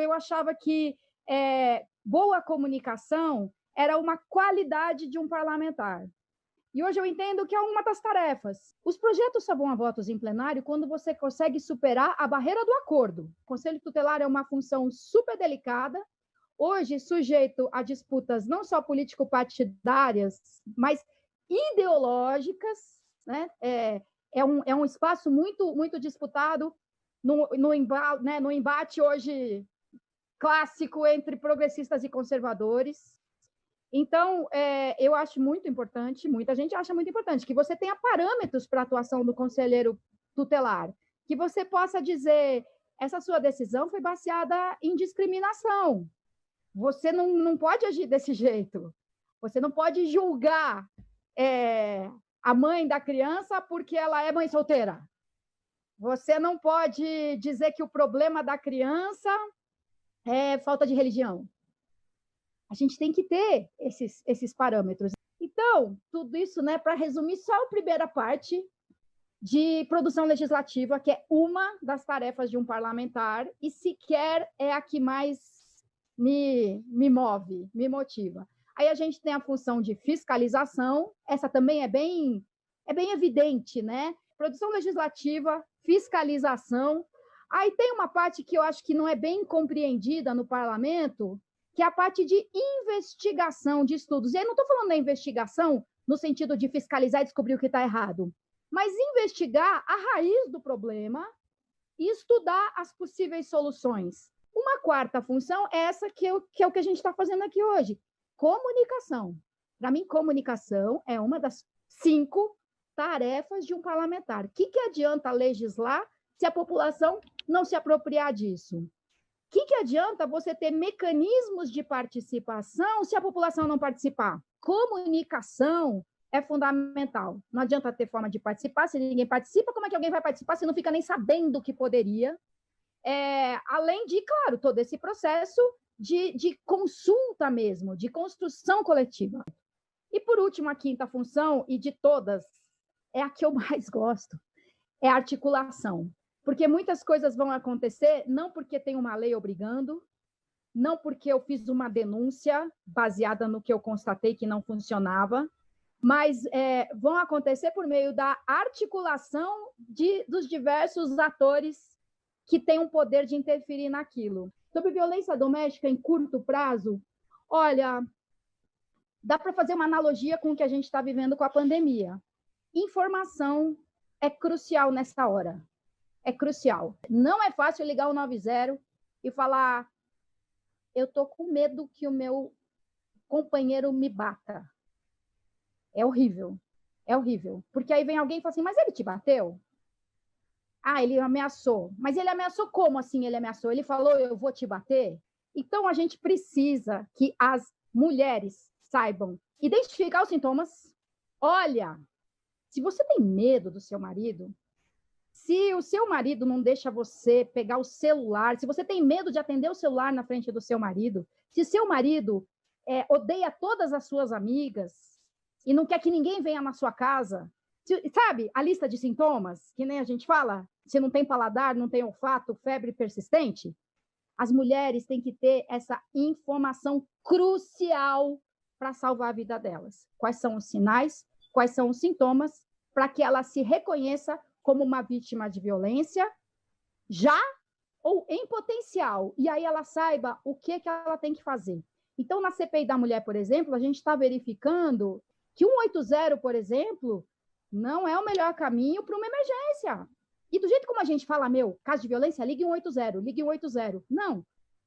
eu achava que boa comunicação era uma qualidade de um parlamentar. E hoje eu entendo que é uma das tarefas. Os projetos só vão a votos em plenário quando você consegue superar a barreira do acordo. O Conselho Tutelar é uma função super delicada, hoje sujeito a disputas não só político-partidárias, mas ideológicas, né? É um espaço muito, muito disputado no embate hoje clássico entre progressistas e conservadores. Então, eu acho muito importante, muita gente acha muito importante, que você tenha parâmetros para a atuação do conselheiro tutelar, que você possa dizer, essa sua decisão foi baseada em discriminação, você não pode agir desse jeito, você não pode julgar a mãe da criança porque ela é mãe solteira, você não pode dizer que o problema da criança é falta de religião. A gente tem que ter esses parâmetros. Então, tudo isso, né, para resumir só a primeira parte de produção legislativa, que é uma das tarefas de um parlamentar, e sequer é a que mais me move, me motiva. Aí a gente tem a função de fiscalização, essa também é bem evidente, né? Produção legislativa, fiscalização. Aí tem uma parte que eu acho que não é bem compreendida no parlamento, que é a parte de investigação de estudos. E aí não estou falando da investigação no sentido de fiscalizar e descobrir o que está errado, mas investigar a raiz do problema e estudar as possíveis soluções. Uma quarta função é essa que é o que a gente está fazendo aqui hoje. Comunicação. Para mim, comunicação é uma das 5 tarefas de um parlamentar. O que adianta legislar se a população não se apropriar disso? O que adianta você ter mecanismos de participação se a população não participar? Comunicação é fundamental. Não adianta ter forma de participar se ninguém participa. Como é que alguém vai participar se não fica nem sabendo que poderia? Além de, claro, todo esse processo de consulta mesmo, de construção coletiva. E, por último, a quinta função, e de todas, é a que eu mais gosto, é a articulação. Porque muitas coisas vão acontecer não porque tem uma lei obrigando, não porque eu fiz uma denúncia baseada no que eu constatei que não funcionava, mas vão acontecer por meio da articulação dos diversos atores que têm um poder de interferir naquilo. Sobre violência doméstica em curto prazo, olha, dá para fazer uma analogia com o que a gente está vivendo com a pandemia. Informação é crucial nessa hora. É crucial. Não é fácil ligar o 90 e falar, eu estou com medo que o meu companheiro me bata. É horrível. É horrível. Porque aí vem alguém e fala assim, mas ele te bateu? Ah, ele ameaçou. Mas ele ameaçou como assim ele ameaçou? Ele falou, eu vou te bater? Então, a gente precisa que as mulheres saibam identificar os sintomas. Olha, se você tem medo do seu marido, se o seu marido não deixa você pegar o celular, se você tem medo de atender o celular na frente do seu marido, se seu marido odeia todas as suas amigas e não quer que ninguém venha na sua casa, sabe a lista de sintomas, que nem a gente fala, se não tem paladar, não tem olfato, febre persistente, as mulheres têm que ter essa informação crucial para salvar a vida delas. Quais são os sinais, quais são os sintomas, para que ela se reconheça como uma vítima de violência, já ou em potencial, e aí ela saiba o que ela tem que fazer. Então, na CPI da mulher, por exemplo, a gente está verificando que 180, por exemplo, não é o melhor caminho para uma emergência. E do jeito como a gente fala, caso de violência, ligue 180, ligue 180. Não.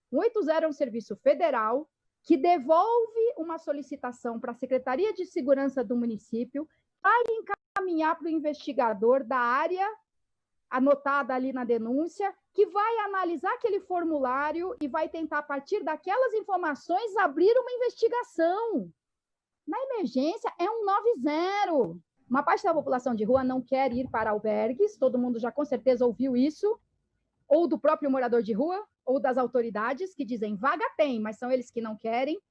180 é um serviço federal que devolve uma solicitação para a Secretaria de Segurança do município, vai encaminhar para o investigador da área anotada ali na denúncia, que vai analisar aquele formulário e vai tentar, a partir daquelas informações, abrir uma investigação. Na emergência, é um 90. Uma parte da população de rua não quer ir para albergues, todo mundo já com certeza ouviu isso, ou do próprio morador de rua, ou das autoridades, que dizem vaga tem, mas são eles que não querem.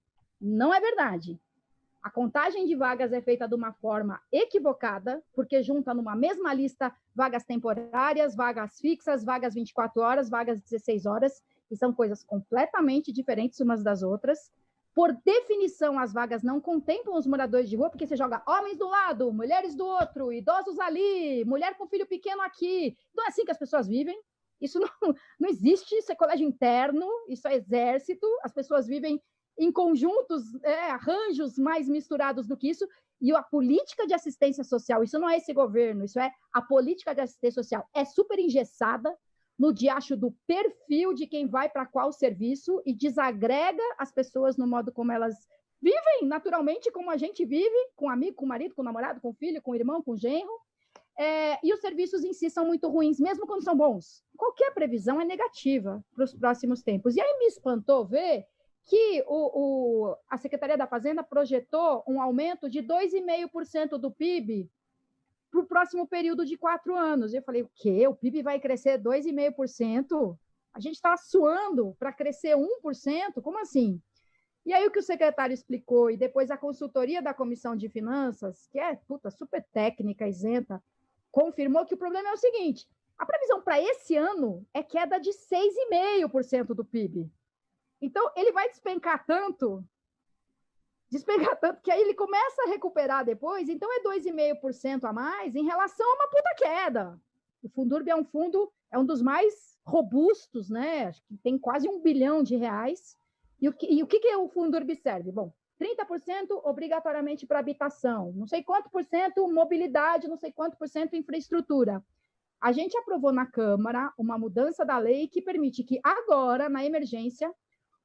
Não é verdade. A contagem de vagas é feita de uma forma equivocada, porque junta numa mesma lista vagas temporárias, vagas fixas, vagas 24 horas, vagas 16 horas, e são coisas completamente diferentes umas das outras. Por definição, as vagas não contemplam os moradores de rua, porque você joga homens de um lado, mulheres do outro, idosos ali, mulher com filho pequeno aqui. Não é assim que as pessoas vivem. Isso não existe, isso é colégio interno, isso é exército, as pessoas vivem em conjuntos, arranjos mais misturados do que isso, e a política de assistência social, isso não é esse governo, isso é a política de assistência social, é super engessada no diacho do perfil de quem vai para qual serviço e desagrega as pessoas no modo como elas vivem naturalmente, como a gente vive, com amigo, com marido, com namorado, com filho, com irmão, com genro. E os serviços em si são muito ruins, mesmo quando são bons. Qualquer previsão é negativa para os próximos tempos. E aí me espantou ver que a Secretaria da Fazenda projetou um aumento de 2,5% do PIB para o próximo período de 4 anos. Eu falei, o quê? O PIB vai crescer 2,5%? A gente está suando para crescer 1%? Como assim? E aí o que o secretário explicou, e depois a consultoria da Comissão de Finanças, que é super técnica, isenta, confirmou que o problema é o seguinte, a previsão para esse ano é queda de 6,5% do PIB. Então, ele vai despencar tanto, que aí ele começa a recuperar depois, então é 2,5% a mais em relação a uma puta queda. O Fundurb é um dos mais robustos, né? Acho que tem quase R$1 bilhão. E o que o Fundurb serve? Bom, 30% obrigatoriamente para habitação, não sei quanto por cento mobilidade, não sei quanto por cento infraestrutura. A gente aprovou na Câmara uma mudança da lei que permite que agora, na emergência,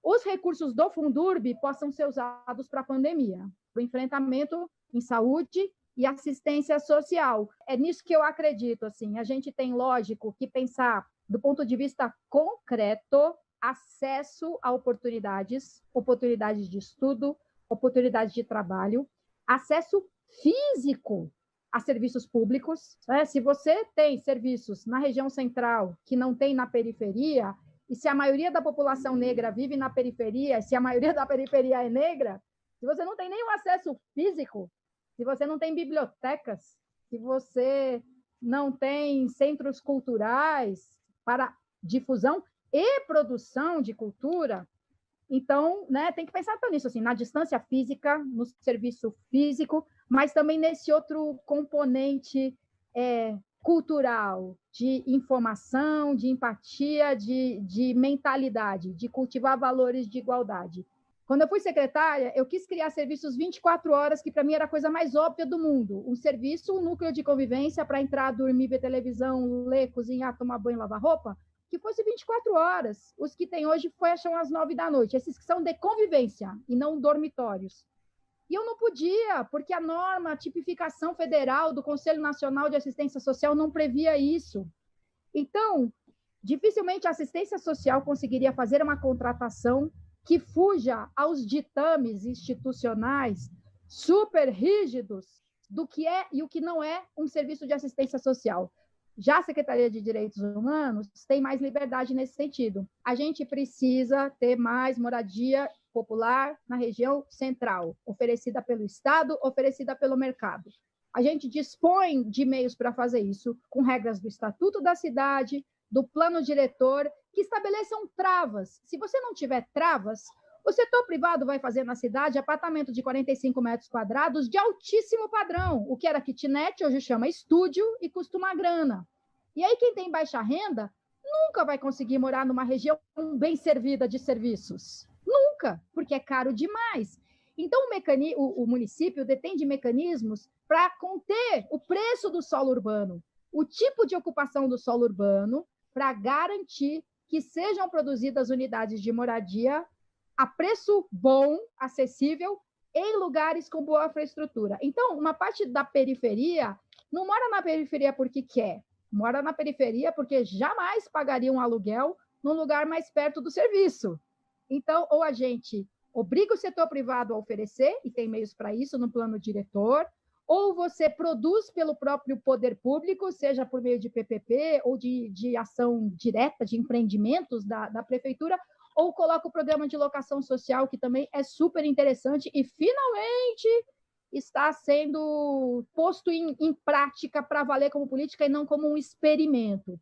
os recursos do Fundurb possam ser usados para a pandemia, para o enfrentamento em saúde e assistência social. É nisso que eu acredito. Assim, a gente tem, lógico, que pensar do ponto de vista concreto, acesso a oportunidades de estudo, oportunidades de trabalho, acesso físico a serviços públicos. Se você tem serviços na região central que não tem na periferia, e se a maioria da população negra vive na periferia, se a maioria da periferia é negra, se você não tem nenhum acesso físico, se você não tem bibliotecas, se você não tem centros culturais para difusão e produção de cultura, então, né, tem que pensar nisso, assim, na distância física, no serviço físico, mas também nesse outro componente cultural, de informação, de empatia, de mentalidade, de cultivar valores de igualdade. Quando eu fui secretária, eu quis criar serviços 24 horas, que para mim era a coisa mais óbvia do mundo. Um serviço, um núcleo de convivência para entrar, dormir, ver televisão, ler, cozinhar, tomar banho, lavar roupa, que fosse 24 horas. Os que tem hoje fecham às 9 da noite. Esses que são de convivência e não dormitórios. E eu não podia, porque a norma, a tipificação federal do Conselho Nacional de Assistência Social não previa isso. Então, dificilmente a assistência social conseguiria fazer uma contratação que fuja aos ditames institucionais super rígidos do que é e o que não é um serviço de assistência social. Já a Secretaria de Direitos Humanos tem mais liberdade nesse sentido. A gente precisa ter mais moradia popular na região central, oferecida pelo Estado, oferecida pelo mercado. A gente dispõe de meios para fazer isso, com regras do Estatuto da Cidade, do plano diretor, que estabeleçam travas. Se você não tiver travas, o setor privado vai fazer na cidade apartamento de 45 metros quadrados de altíssimo padrão. O que era kitnet, hoje chama estúdio e custa uma grana. E aí quem tem baixa renda nunca vai conseguir morar numa região bem servida de serviços. Nunca, porque é caro demais. Então, o município detém de mecanismos para conter o preço do solo urbano, o tipo de ocupação do solo urbano, para garantir que sejam produzidas unidades de moradia a preço bom, acessível, em lugares com boa infraestrutura. Então, uma parte da periferia não mora na periferia porque quer, mora na periferia porque jamais pagaria um aluguel num lugar mais perto do serviço. Então, ou a gente obriga o setor privado a oferecer, e tem meios para isso no plano diretor, ou você produz pelo próprio poder público, seja por meio de PPP ou de ação direta, de empreendimentos da prefeitura, ou coloca o programa de locação social, que também é super interessante e finalmente está sendo posto em prática para valer como política e não como um experimento.